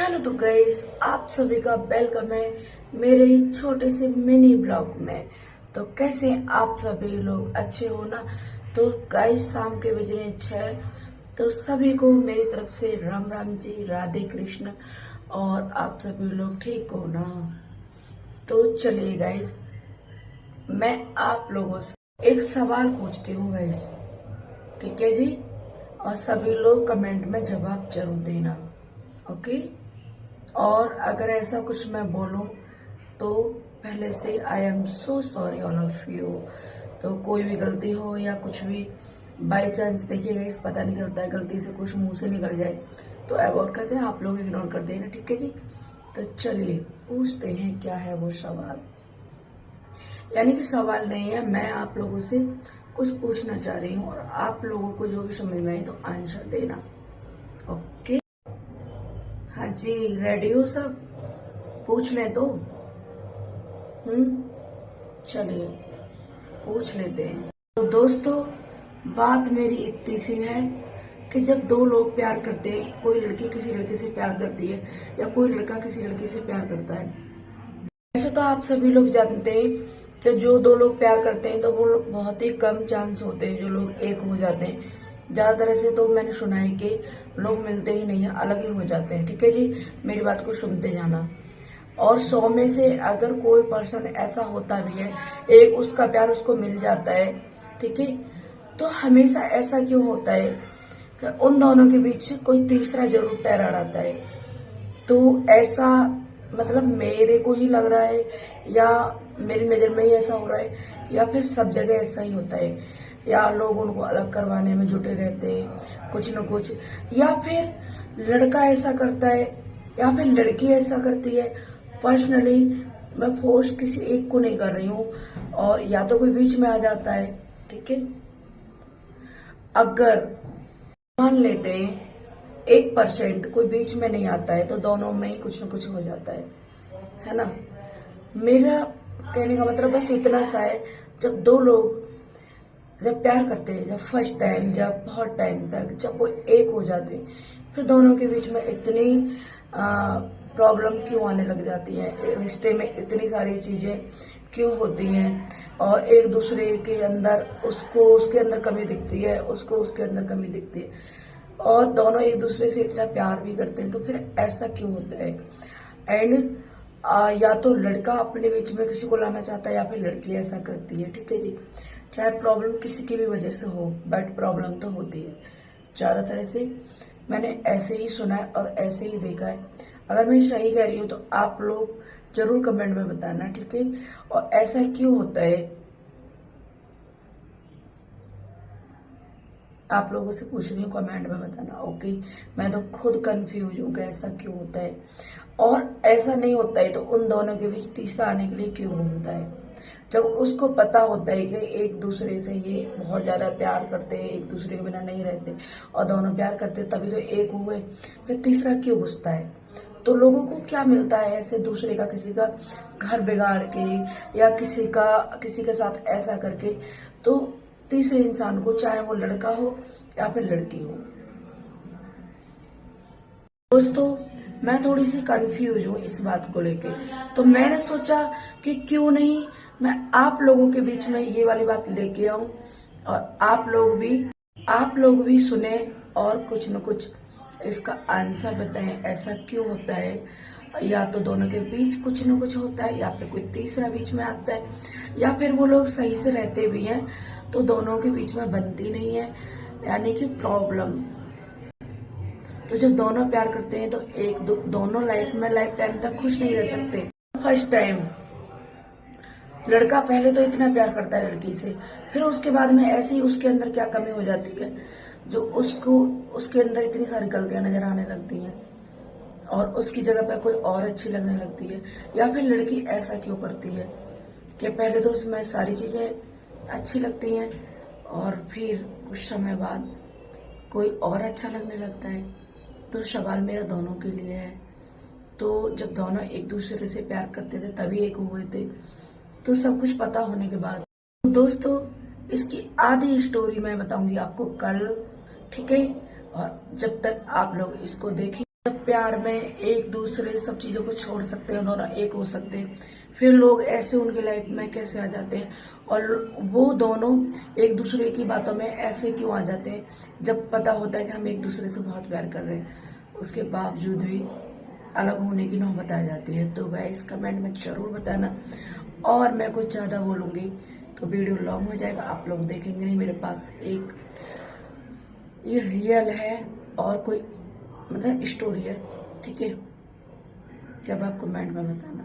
Hello तो guys, आप सभी का वेलकम है मेरे इस छोटे से मिनी ब्लॉग में। तो कैसे हैं आप सभी लोग? अच्छे हो ना? तो गाइस, शाम के बज रहे 6। तो सभी को मेरी तरफ से राम राम जी, राधे कृष्ण। और आप सभी लोग ठीक हो ना? तो चलिए गाइस, मैं आप लोगों से एक सवाल पूछती हूँ गाइस, ठीक है जी? और सभी लोग कमेंट में जवाब जरूर देना, ओके? और अगर ऐसा कुछ मैं बोलूं तो पहले से I am so sorry all of you. तो कोई भी गलती हो या कुछ भी बाई चांस, देखिएगा इस पता नहीं चलता है, गलती से कुछ मुंह से निकल जाए तो अवॉइड करते हैं, आप लोग इग्नोर कर देना, ठीक है जी? तो चलिए पूछते हैं क्या है वो सवाल। यानी कि सवाल नहीं है, मैं आप लोगों से कुछ पूछना चाह रही हूँ और आप लोगों को जो भी समझ में आए तो आंसर देना, ओके? हाँ जी, रेडी हो सब? पूछ लें तो चलिए पूछ लेते हैं। तो दोस्तों, बात मेरी इतनी सी है कि जब दो लोग प्यार करते हैं, कोई लड़की किसी लड़के से प्यार करती है या कोई लड़का किसी लड़की से प्यार करता है, वैसे तो आप सभी लोग जानते हैं कि जो दो लोग प्यार करते हैं तो वो बहुत ही कम चांस होते हैं जो लोग एक हो जाते हैं। ज्यादातर ऐसे तो मैंने सुना है कि लोग मिलते ही नहीं है, अलग ही हो जाते हैं, ठीक है जी? मेरी बात को सुनते जाना। और 100 में से अगर कोई पर्सन ऐसा होता भी है, एक उसका प्यार उसको मिल जाता है, ठीक है? तो हमेशा ऐसा क्यों होता है कि उन दोनों के बीच कोई तीसरा जरूर पैर अड़ाता है? तो ऐसा मतलब मेरे को ही लग रहा है या मेरी नजर में ही ऐसा हो रहा है या फिर सब जगह ऐसा ही होता है, या लोग उनको अलग करवाने में जुटे रहते हैं कुछ न कुछ, या फिर लड़का ऐसा करता है या फिर लड़की ऐसा करती है। पर्सनली मैं फोर्स किसी एक को नहीं कर रही हूँ, और या तो कोई बीच में आ जाता है, ठीक है? अगर मान लेते हैं 1% कोई बीच में नहीं आता है तो दोनों में ही कुछ न कुछ हो जाता है ना? मेरा कहने का मतलब बस इतना सा है, जब दो लोग जब प्यार करते हैं, जब फर्स्ट टाइम, जब बहुत टाइम तक जब वो एक हो जाते हैं, फिर दोनों के बीच में इतनी प्रॉब्लम क्यों आने लग जाती है? रिश्ते में इतनी सारी चीजें क्यों होती हैं? और एक दूसरे के अंदर उसको उसके अंदर कमी दिखती है, उसको उसके अंदर कमी दिखती है, और दोनों एक दूसरे से इतना प्यार भी करते हैं, तो फिर ऐसा क्यों होता है? एंड या तो लड़का अपने बीच में किसी को लाना चाहता है या फिर लड़की ऐसा करती है, ठीक है जी? चाहे प्रॉब्लम किसी की भी वजह से हो, बट प्रॉब्लम तो होती है। ज्यादातर ऐसे मैंने ऐसे ही सुना है और ऐसे ही देखा है। अगर मैं सही कह रही हूँ तो आप लोग जरूर कमेंट में बताना, ठीक है? और ऐसा क्यों होता है, आप लोगों से पूछ रही हूँ, कमेंट में बताना, ओके? मैं तो खुद कंफ्यूज हूँ कि ऐसा क्यों होता है, और ऐसा नहीं होता है तो उन दोनों के बीच तीसरा आने के लिए क्यों घूमता है? जब उसको पता होता है कि एक दूसरे से ये बहुत ज्यादा प्यार करते हैं, एक दूसरे के बिना नहीं रहते, और दोनों प्यार करते तभी तो एक हुए, फिर तीसरा क्यों घुसता है? तो लोगों को क्या मिलता है ऐसे दूसरे का, किसी का घर बिगाड़ के या किसी के साथ ऐसा करके? तो तीसरे इंसान को, चाहे वो लड़का हो या फिर लड़की हो। दोस्तों, मैं थोड़ी सी कंफ्यूज हूँ इस बात को लेके, तो मैंने सोचा कि क्यों नहीं मैं आप लोगों के बीच में ये वाली बात लेके आऊं, और आप लोग भी सुने और कुछ न कुछ इसका आंसर बताएं, ऐसा क्यों होता है? या तो दोनों के बीच कुछ न कुछ होता है, या फिर कोई तीसरा बीच में आता है, या फिर वो लोग सही से रहते भी हैं तो दोनों के बीच में बनती नहीं है, यानी कि प्रॉब्लम। तो जब दोनों प्यार करते हैं तो दोनों लाइफ टाइम तक खुश नहीं रह सकते। फर्स्ट टाइम लड़का पहले तो इतना प्यार करता है लड़की से, फिर उसके बाद में ऐसे ही उसके अंदर क्या कमी हो जाती है जो उसको उसके अंदर इतनी सारी गलतियां नजर आने लगती हैं, और उसकी जगह पर कोई और अच्छी लगने लगती है। या फिर लड़की ऐसा क्यों करती है कि पहले तो उसमें सारी चीजें अच्छी लगती हैं और फिर कुछ समय बाद कोई और अच्छा लगने लगता है? तो सवाल मेरा दोनों के लिए है। तो जब दोनों एक दूसरे से प्यार करते थे तभी एक हुए थे, तो सब कुछ पता होने के बाद, तो दोस्तों इसकी आधी स्टोरी मैं बताऊंगी आपको कल, ठीक है? और जब तक आप लोग इसको देखें जब प्यार में एक दूसरे सब चीज़ों को छोड़ सकते हैं, दोनों एक हो सकते हैं, फिर लोग ऐसे उनकी लाइफ में कैसे आ जाते हैं और वो दोनों एक दूसरे की बातों में ऐसे क्यों आ जाते हैं, जब पता होता है कि हम एक दूसरे से बहुत प्यार कर रहे हैं, उसके बावजूद भी अलग होने की नौबत आ जाती है। तो गाइस कमेंट में ज़रूर बताना, और मैं कुछ ज़्यादा बोलूँगी तो वीडियो लॉन्ग हो जाएगा, आप लोग देखेंगे नहीं। मेरे पास एक ये रियल है और कोई मतलब स्टोरी है, ठीक है, जब आप कमेंट में बताना।